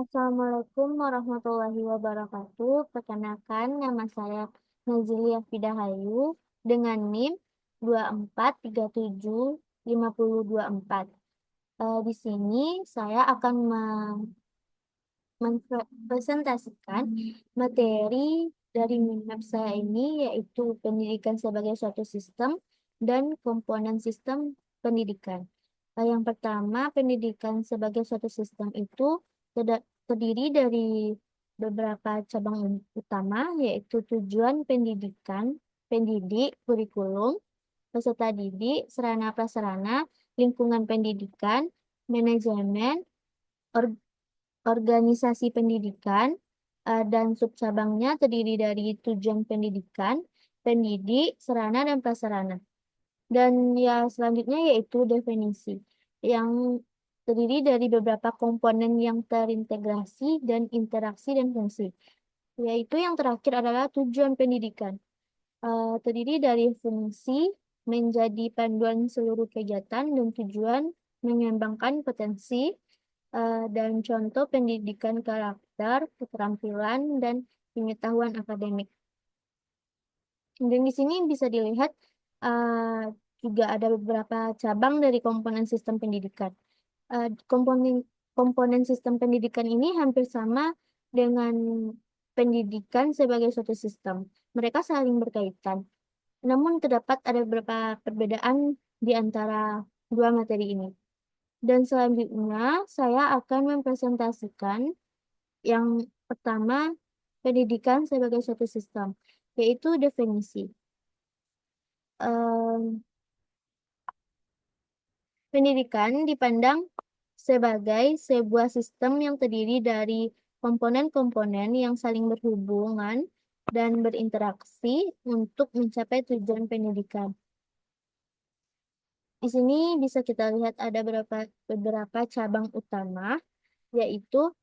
Assalamualaikum warahmatullahi wabarakatuh. Perkenalkan, nama saya Nazilia Fidahayu dengan NIM 24375024. Di sini saya akan mempresentasikan materi dari minat saya ini, yaitu pendidikan sebagai suatu sistem dan komponen sistem pendidikan. Yang pertama, pendidikan sebagai suatu sistem itu terdiri dari beberapa cabang utama, yaitu tujuan pendidikan, pendidik, kurikulum, peserta didik, sarana prasarana, lingkungan pendidikan, manajemen, organisasi pendidikan, dan subcabangnya terdiri dari tujuan pendidikan, pendidik, sarana, dan prasarana. Dan ya selanjutnya yaitu definisi yang terdiri dari beberapa komponen yang terintegrasi dan interaksi dan fungsi. Yaitu yang terakhir adalah tujuan pendidikan. Terdiri dari fungsi menjadi panduan seluruh kegiatan dan tujuan mengembangkan potensi, dan contoh pendidikan karakter, keterampilan, dan pengetahuan akademik. Dan di sini bisa dilihat juga ada beberapa cabang dari komponen sistem pendidikan. Komponen komponen sistem pendidikan ini hampir sama dengan pendidikan sebagai suatu sistem. Mereka saling berkaitan. Namun terdapat ada beberapa perbedaan di antara dua materi ini. Dan selanjutnya saya akan mempresentasikan yang pertama, pendidikan sebagai suatu sistem, yaitu definisi. Em, Pendidikan dipandang sebagai sebuah sistem yang terdiri dari komponen-komponen yang saling berhubungan dan berinteraksi untuk mencapai tujuan pendidikan. Di sini bisa kita lihat ada beberapa cabang utama, yaitu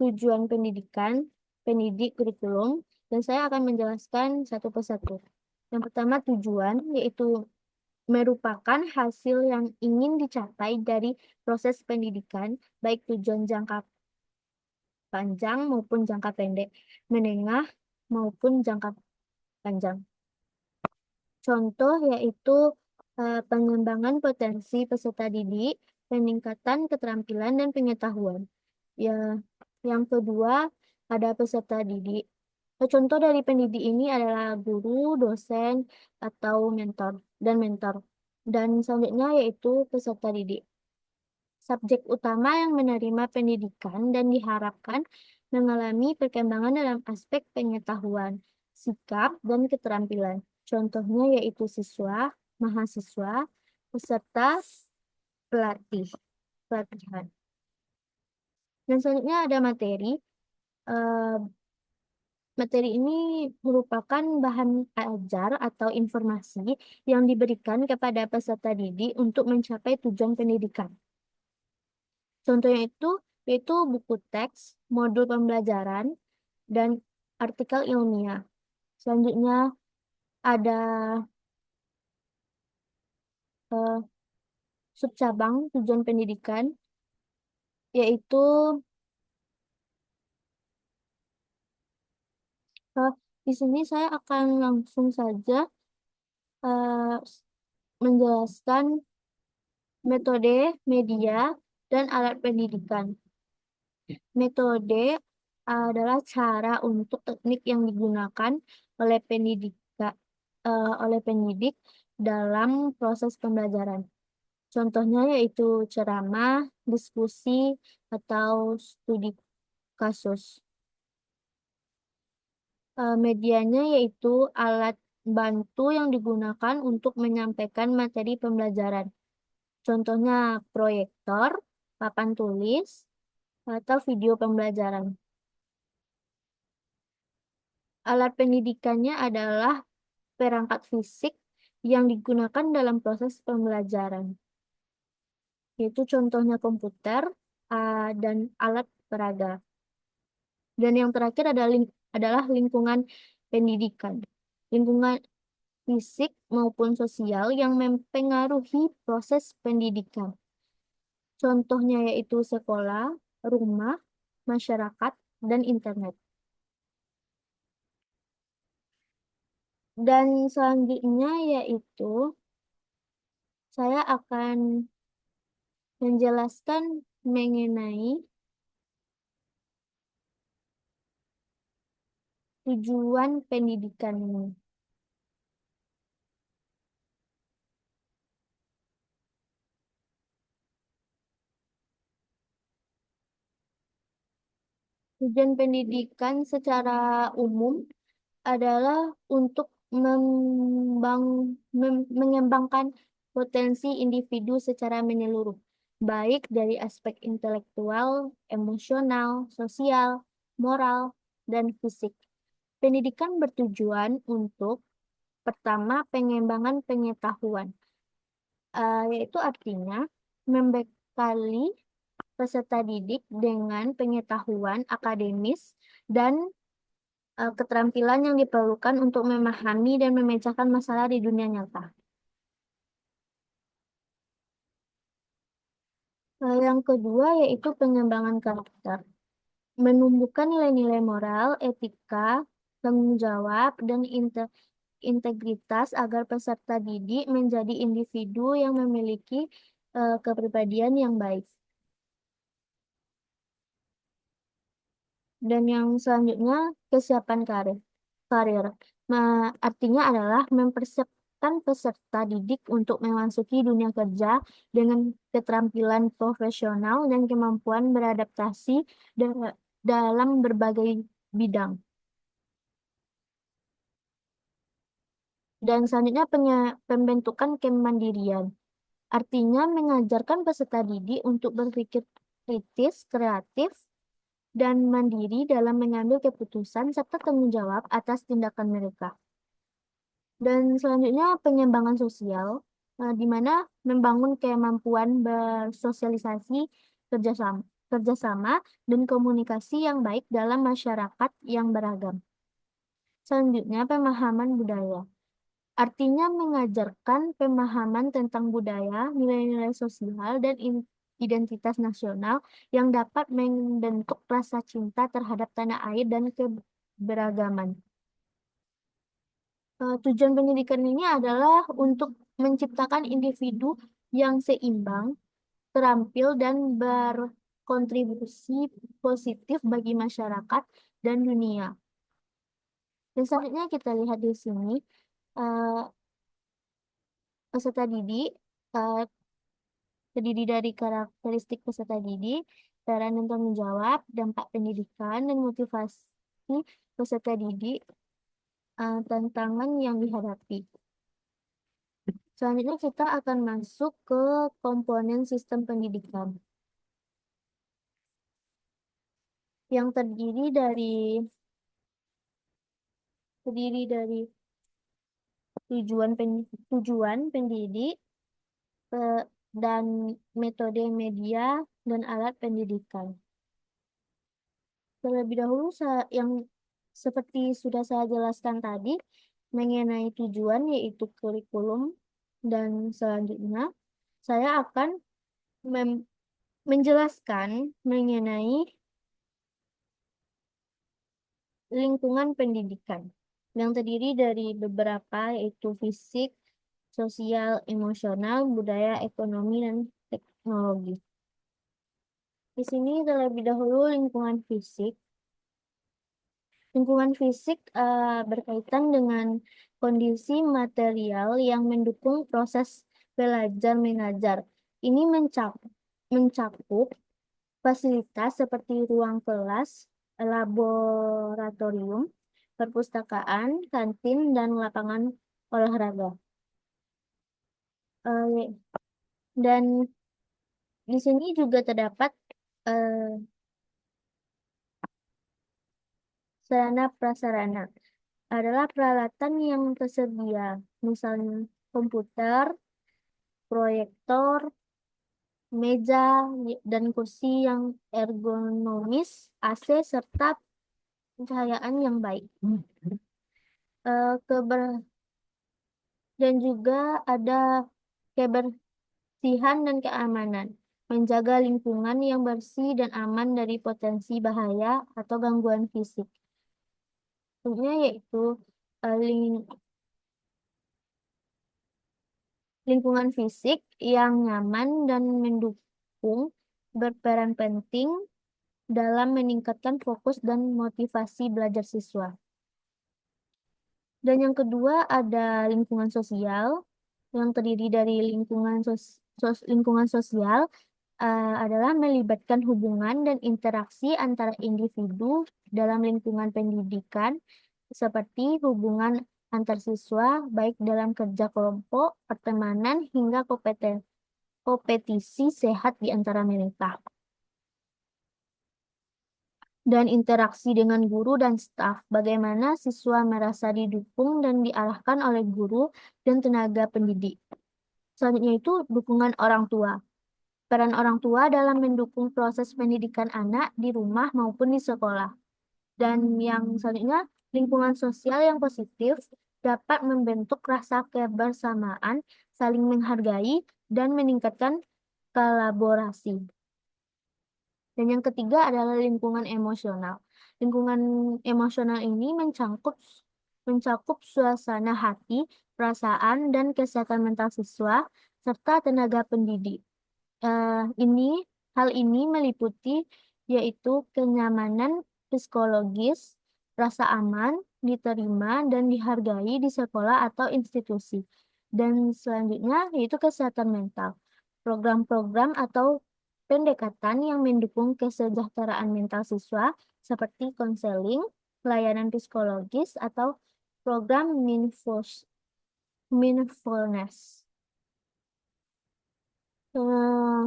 tujuan pendidikan, pendidik, kurikulum, dan saya akan menjelaskan satu persatu. Yang pertama tujuan, yaitu merupakan hasil yang ingin dicapai dari proses pendidikan, baik tujuan jangka panjang maupun jangka pendek, menengah maupun jangka panjang. Contoh yaitu pengembangan potensi peserta didik, peningkatan keterampilan dan pengetahuan. Ya, yang kedua ada peserta didik. Contoh dari pendidik ini adalah guru, dosen, atau mentor. Dan selanjutnya yaitu peserta didik. Subjek utama yang menerima pendidikan dan diharapkan mengalami perkembangan dalam aspek pengetahuan, sikap, dan keterampilan. Contohnya yaitu siswa, mahasiswa, peserta, pelatih, pelatihan. Dan selanjutnya ada materi. Eh, Materi ini merupakan bahan ajar atau informasi yang diberikan kepada peserta didik untuk mencapai tujuan pendidikan. Contohnya itu yaitu buku teks, modul pembelajaran, dan artikel ilmiah. Selanjutnya ada eh, subcabang tujuan pendidikan, yaitu eh, di sini saya akan langsung saja eh, menjelaskan metode, media, dan alat pendidikan. Metode adalah cara untuk teknik yang digunakan oleh oleh pendidik dalam proses pembelajaran. Contohnya yaitu ceramah, diskusi, atau studi kasus. Medianya yaitu alat bantu yang digunakan untuk menyampaikan materi pembelajaran. Contohnya proyektor, papan tulis, atau video pembelajaran. Alat pendidikannya adalah perangkat fisik yang digunakan dalam proses pembelajaran, yaitu contohnya komputer, dan alat peraga. Dan yang terakhir adalah lingkungan pendidikan. Lingkungan fisik maupun sosial yang mempengaruhi proses pendidikan. Contohnya yaitu sekolah, rumah, masyarakat, dan internet. Dan selanjutnya yaitu saya akan menjelaskan mengenai tujuan pendidikan ini. Tujuan pendidikan secara umum adalah untuk mengembangkan potensi individu secara menyeluruh, baik dari aspek intelektual, emosional, sosial, moral, dan fisik. Pendidikan bertujuan untuk pertama pengembangan pengetahuan, yaitu artinya membekali peserta didik dengan pengetahuan akademis dan keterampilan yang diperlukan untuk memahami dan memecahkan masalah di dunia nyata. Yang kedua yaitu pengembangan karakter, menumbuhkan nilai-nilai moral, etika, tanggung jawab, dan integritas agar peserta didik menjadi individu yang memiliki kepribadian yang baik. Dan yang selanjutnya kesiapan karir. Karir. Artinya adalah mempersiapkan peserta didik untuk memasuki dunia kerja dengan keterampilan profesional dan kemampuan beradaptasi dalam berbagai bidang. Dan selanjutnya pembentukan kemandirian. Artinya mengajarkan peserta didik untuk berpikir kritis, kreatif, dan mandiri dalam mengambil keputusan serta tanggung jawab atas tindakan mereka. Dan selanjutnya pengembangan sosial, di mana membangun kemampuan bersosialisasi, kerjasama, kerjasama, dan komunikasi yang baik dalam masyarakat yang beragam. Selanjutnya pemahaman budaya. Artinya mengajarkan pemahaman tentang budaya, nilai-nilai sosial, dan identitas nasional yang dapat membentuk rasa cinta terhadap tanah air dan keberagaman. Tujuan pendidikan ini adalah untuk menciptakan individu yang seimbang, terampil, dan berkontribusi positif bagi masyarakat dan dunia. Dan selanjutnya kita lihat di sini, eh, peserta didik eh, terdiri dari karakteristik peserta didik, peran dan tanggung jawab, dampak pendidikan, dan motivasi peserta didik, tantangan yang dihadapi. Selanjutnya kita akan masuk ke komponen sistem pendidikan yang terdiri dari tujuan pendidik, pe- dan metode media dan alat pendidikan. Terlebih dahulu yang seperti sudah saya jelaskan tadi mengenai tujuan yaitu kurikulum, dan selanjutnya saya akan menjelaskan mengenai lingkungan pendidikan yang terdiri dari beberapa yaitu fisik, sosial, emosional, budaya, ekonomi, dan teknologi. Di sini terlebih dahulu lingkungan fisik. Lingkungan fisik berkaitan dengan kondisi material yang mendukung proses belajar mengajar. Ini mencakup fasilitas seperti ruang kelas, laboratorium, perpustakaan, kantin, dan lapangan olahraga. Eh, dan di sini juga terdapat eh, sarana prasarana adalah peralatan yang tersedia, misalnya komputer, proyektor, meja, dan kursi yang ergonomis, AC, serta pencahayaan yang baik. Eh, keber dan juga ada kebersihan dan keamanan. menjaga lingkungan yang bersih dan aman dari potensi bahaya atau gangguan fisik. Contohnya yaitu eh, ling- lingkungan fisik yang nyaman dan mendukung berperan penting dalam meningkatkan fokus dan motivasi belajar siswa. Dan yang kedua ada lingkungan sosial yang terdiri dari lingkungan sosial adalah melibatkan hubungan dan interaksi antara individu dalam lingkungan pendidikan seperti hubungan antar siswa baik dalam kerja kelompok, pertemanan hingga kompetisi sehat di antara mereka. Dan interaksi dengan guru dan staf, bagaimana siswa merasa didukung dan diarahkan oleh guru dan tenaga pendidik. Selanjutnya itu dukungan orang tua. Peran orang tua dalam mendukung proses pendidikan anak di rumah maupun di sekolah. Dan yang selanjutnya, lingkungan sosial yang positif dapat membentuk rasa kebersamaan, saling menghargai, dan meningkatkan kolaborasi. Dan yang ketiga adalah lingkungan emosional. Lingkungan emosional ini mencakup suasana hati, perasaan, dan kesehatan mental siswa, serta tenaga pendidik. Eh, ini Hal ini meliputi yaitu kenyamanan psikologis, rasa aman, diterima, dan dihargai di sekolah atau institusi. Dan selanjutnya yaitu kesehatan mental. Program-program atau pendekatan yang mendukung kesejahteraan mental siswa seperti konseling, pelayanan psikologis, atau program mindfulness. Eh,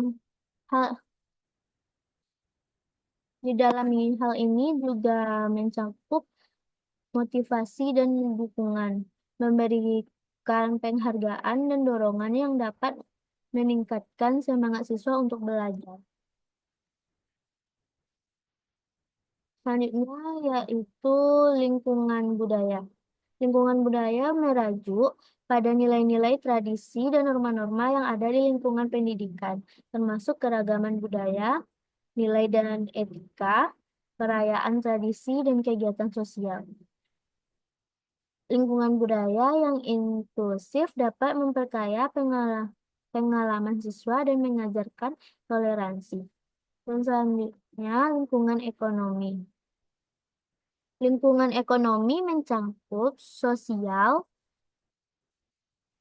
hal, di dalam hal ini juga mencakup motivasi dan dukungan, memberikan penghargaan dan dorongan yang dapat meningkatkan semangat siswa untuk belajar. Selanjutnya yaitu lingkungan budaya. Lingkungan budaya merajuk pada nilai-nilai tradisi dan norma-norma yang ada di lingkungan pendidikan, termasuk keragaman budaya, nilai dan etika, perayaan tradisi, dan kegiatan sosial. Lingkungan budaya yang inklusif dapat memperkaya pengalaman siswa dan mengajarkan toleransi. Dan selanjutnya, lingkungan ekonomi. Lingkungan ekonomi mencakup sosial,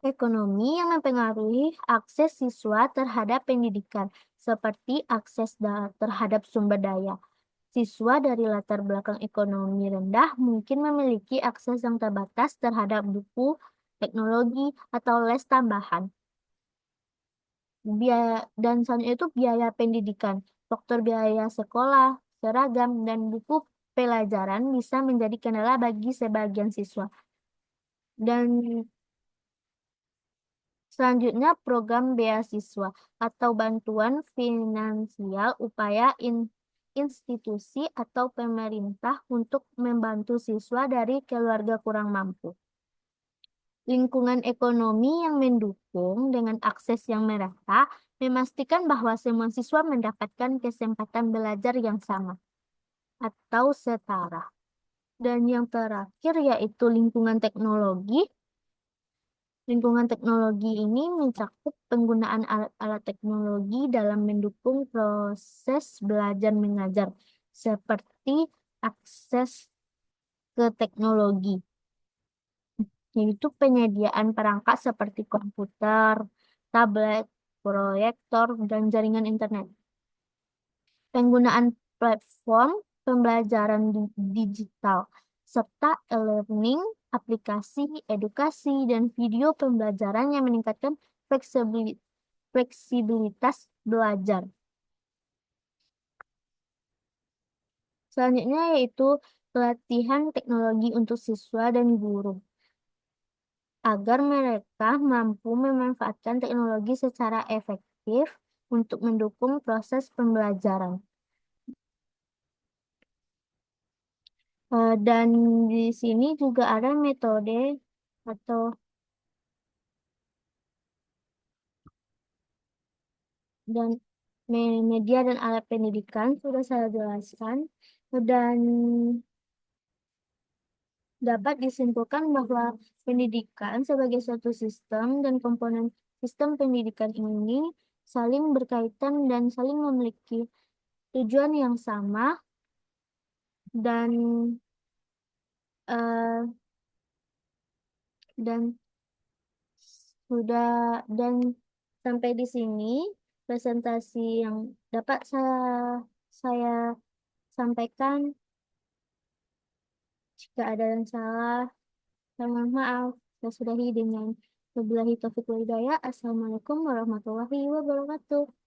ekonomi yang mempengaruhi akses siswa terhadap pendidikan, seperti akses terhadap sumber daya. Siswa dari latar belakang ekonomi rendah mungkin memiliki akses yang terbatas terhadap buku, teknologi, atau les tambahan. Dan selanjutnya itu biaya pendidikan, faktor biaya sekolah, seragam, dan buku pelajaran bisa menjadi kendala bagi sebagian siswa. Dan selanjutnya program beasiswa atau bantuan finansial upaya institusi atau pemerintah untuk membantu siswa dari keluarga kurang mampu. Lingkungan ekonomi yang mendukung dengan akses yang merata memastikan bahwa semua siswa mendapatkan kesempatan belajar yang sama atau setara. Dan yang terakhir yaitu lingkungan teknologi. Lingkungan teknologi ini mencakup penggunaan alat-alat teknologi dalam mendukung proses belajar mengajar, seperti akses ke teknologi, yaitu penyediaan perangkat seperti komputer, tablet, proyektor, dan jaringan internet. Penggunaan platform pembelajaran digital, serta e-learning, aplikasi, edukasi, dan video pembelajaran yang meningkatkan fleksibilitas belajar. Selanjutnya yaitu pelatihan teknologi untuk siswa dan guru, agar mereka mampu memanfaatkan teknologi secara efektif untuk mendukung proses pembelajaran. Dan di sini juga ada metode atau dan media dan alat pendidikan sudah saya jelaskan, dan dapat disimpulkan bahwa pendidikan sebagai suatu sistem dan komponen sistem pendidikan ini saling berkaitan dan saling memiliki tujuan yang sama, dan eh, dan sudah dan sampai di sini presentasi yang dapat saya sampaikan. Jika ada yang salah, saya mohon maaf. Saya sudahi dengan wabillahi taufiq wal hidayah. Assalamualaikum warahmatullahi wabarakatuh.